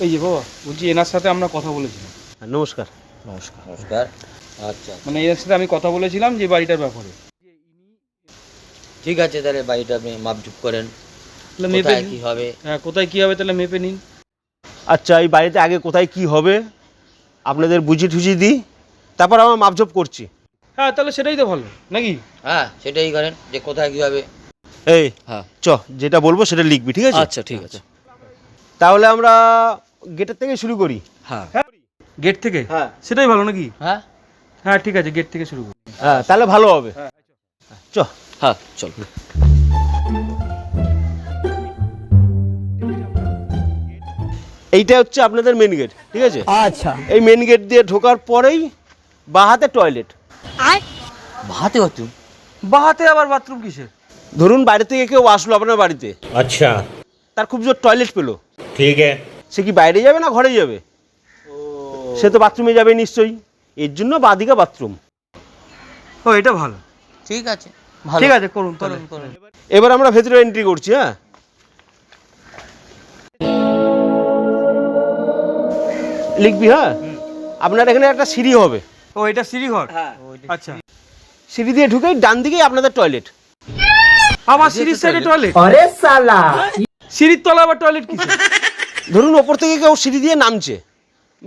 এই যে বাবা বলছি এনার সাথে আমরা কথা বলেছিলাম। নমস্কার। নমস্কার। নমস্কার। আচ্ছা, মানে এনার সাথে আমি কথা বলেছিলাম যে বাড়িটার ব্যাপারে। ঠিক আছে, তাহলে বাড়িটা আপনি মাপঝুপ করেন, তাহলে মেপে কোথায় নিন। কি হবে। হ্যাঁ কোথায় কী হবে তাহলে মেপে নিন। আচ্ছা, এই বাড়িতে আগে কোথায় কি হবে আপনাদের বুঝিয়ে টুঝিয়ে দিই, তারপর আমরা মাপঝোপ করছি। হ্যাঁ তাহলে সেটাই তো ভালো নাকি? হ্যাঁ, সেটাই করেন যে কোথায় কি হবে। এই হ্যাঁ, যেটা বলবো সেটা লিখবি, ঠিক আছে? আচ্ছা ঠিক আছে। তাহলে আমরা গেটের থেকে শুরু করি। হ্যাঁ গেট থেকে? হ্যাঁ সেটাই ভালো নাকি? হ্যাঁ হ্যাঁ ঠিক আছে, গেট থেকে শুরু করি। হ্যাঁ তাহলে ভালো হবে। চ হ্যাঁ, চল। এইটা হচ্ছে আপনাদের মেন গেট, ঠিক আছে? আচ্ছা, এই মেন গেট দিয়ে ঢোকার পরেই বাঁ হাতে টয়লেট। ভাতে বাথরুম? বাহাতে আবার বাথরুম কিসের? ধরুন বাইরে থেকে কেউ আসলো আপনার বাড়িতে, अच्छा তার খুব জোর টয়লেট পেলো, ठीक है। সে কি বাইরে যাবে না ঘরে যাবে? সে তো বাথরুমে যাবে নিশ্চয়ই, এর জন্য বাঁদিকে বাথরুম। ও এটা ভালো। ঠিক আছে, ভালো। ঠিক আছে করুন তাহলে। করুন। এবার আমরা ভেতরে এন্ট্রি করছি। হ্যাঁ লিখবি। হ্যাঁ আপনার এখানে একটা সিঁড়ি হবে। ও এটা সিঁড়িঘর? আচ্ছা, সিঁড়ি দিয়ে ঢুকেই ডান দিকেই আপনাদের টয়লেট। আবার সিঁড়ির সাইডে টয়লেট? সিঁড়ির তলা আবার টয়লেট কিসের? ধরুন ওপর থেকে কেউ সিঁড়ি দিয়ে নামছে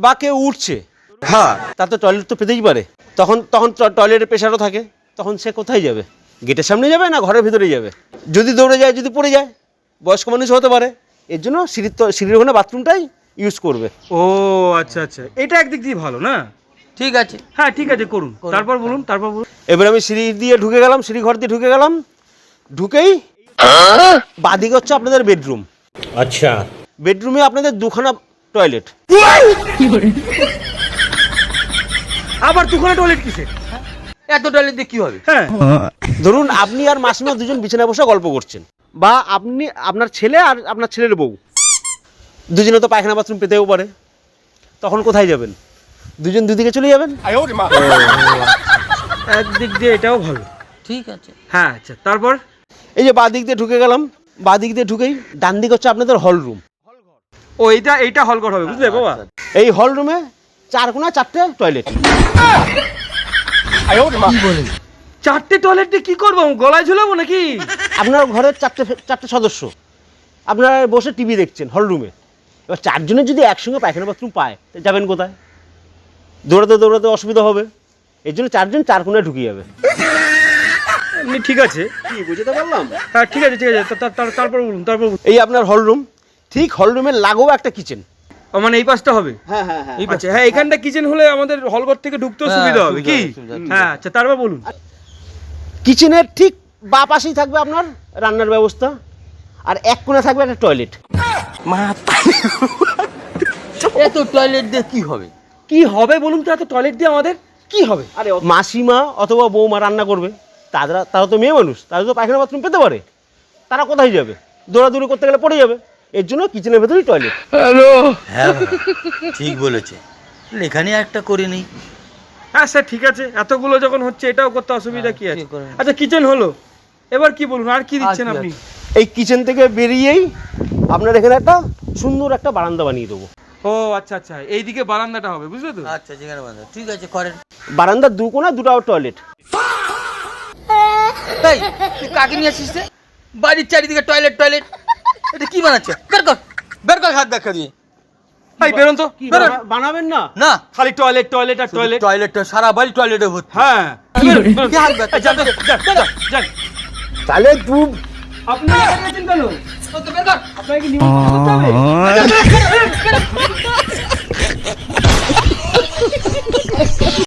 বা কেউ উঠছে, হ্যাঁ তার তো টয়লেট তো পেতেই পারে। তখন তখন টয়লেটের প্রেশারও থাকে, তখন সে কোথায় যাবে? গেটের সামনে যাবে না ঘরের ভিতরে যাবে? যদি দৌড়ে যায়, যদি পড়ে যায়, বয়স্ক মানুষ হতে পারে, এর জন্য সিঁড়ির ওখানে বাথরুমটাই ইউজ করবে। ও আচ্ছা আচ্ছা, এটা একদিক দিয়ে ভালো না? ঠিক আছে। হ্যাঁ ঠিক আছে করুন। তারপর বলুন, তারপর বলুন। এবার আমি সিঁড়ি দিয়ে ঢুকে গেলাম, সিঁড়ি ঘর দিয়ে ঢুকে গেলাম, ঢুকেই বাঁদিকে হচ্ছে আপনাদের বেডরুম। अच्छा বেডরুমে আপনাদের দুখানা টয়লেট। আবার দুখানা টয়লেট কিসের? এত টয়লেট দিয়ে কি হবে? হ্যাঁ ধরুন আপনি আর মাসিমা দুজন বিছানায় বসে গল্প করছেন, বা আপনি, আপনার ছেলে আর আপনার ছেলের বউ দুজনে তো পায়খানা বাথরুম পেতেও পারে, তখন কোথায় যাবেন? দুজন দুদিকে চলে যাবেন। একদিক দিয়ে এটাও ভালো। ঠিক আছে। হ্যাঁ আচ্ছা, তারপর? এই যে বাঁ দিক দিয়ে ঢুকে গেলাম, বাঁ দিক দিয়ে ঢুকেই ডান দিক হচ্ছে আপনাদের হল রুম। ও এইটা হলঘর হবে, বুঝলে বাবা? এই হল রুমে 4 কোণা 4টে টয়লেট। চারটে টয়লেট দিয়ে কি করবো? গলায় ঝুলাবো নাকি? আপনার ঘরের চারটে সদস্য, আপনারা বসে টিভি দেখছেন হল রুমে, এবার 4 জনের যদি একসঙ্গে পায়খানা বাথরুম পায়, যাবেন কোথায়? দৌড়াতে দৌড়াতে অসুবিধা হবে, এর জন্য 4 জন 4 কোণায় ঢুকে যাবে। এমনি ঠিক আছে। কি বুঝতে পারলাম? হ্যাঁ ঠিক আছে ঠিক আছে, তারপর বলুন, তারপর বলুন। এই আপনার হল রুম, ঠিক হল রুমের লাগোও একটা কিচেন। ও, মানে এই পাশটা হবে? হ্যাঁ হ্যাঁ হ্যাঁ এই পাশে? হ্যাঁ এখানটা কিচেন হলে আমাদের হলঘর থেকে ঢুকতেও হ্যাঁ, সুবিধা হবে কি? সুবিধা হবে। হ্যাঁ আচ্ছা, তারপর বলুন। কিচেনের ঠিক বাঁ পাশেই থাকবে আপনার রান্নার ব্যবস্থা, আর এক কোণে থাকবে একটা টয়লেট। এত টয়লেট দিয়ে কি হবে? কি হবে বলুন তো, এত টয়লেট দিয়ে আমাদের কি হবে? আরে মাসিমা অথবা বৌমা রান্না করবে, তারা তো মেয়ে মানুষ, তারা তো পায়খানা বাথরুম পেতে পারে, তারা কোথায় যাবে? দৌড়াদৌড়ি করতে গেলে পড়ে যাবে, এর জন্য কিচেনের ভেতরেই টয়লেট। হ্যাঁ ঠিক বলেছে, এখানে একটা করে নেই। হ্যাঁ স্যার ঠিক আছে, এতগুলো যখন হচ্ছে এটাও করতে অসুবিধা কি আছে? কি করে? আচ্ছা কিচেন হলো, এবার কি বলুন, আর কি দিচ্ছেন আর কি আপনি? এই কিচেন থেকে বেরিয়েই আপনার এখানে একটা সুন্দর একটা বারান্দা বানিয়ে দেবো। ও আচ্ছা আচ্ছা, এইদিকে বারান্দাটা হবে, বুঝলে তো? আচ্ছা, যেখানে বান্ধব, ঠিক আছে করেন। বারান্দার 2 কোণায় 2টা টয়লেট। এই তুই কাকে নিয়ে আসিস রে? বাড়ির চারিদিকে টয়লেট টয়লেট, এটা কি বানাচ্ছে? বের কর হাত দেখা দিয়ে। ভাই বেরোন তো। কি বেরোন। বানাবেন না? না, খালি টয়লেট টয়লেট আর টয়লেট। টয়লেট সারা বাড়ি টয়লেটে ভর্তি। হ্যাঁ বেরোন, বেরোন। কি হাত দেখা? এই, যান, যান, যান, যান। তাহলে তুই আপনি একা গেছেন কেন? ও তো বের কর। আপনাকে কি নিমন্ত্রণ করতে হবে?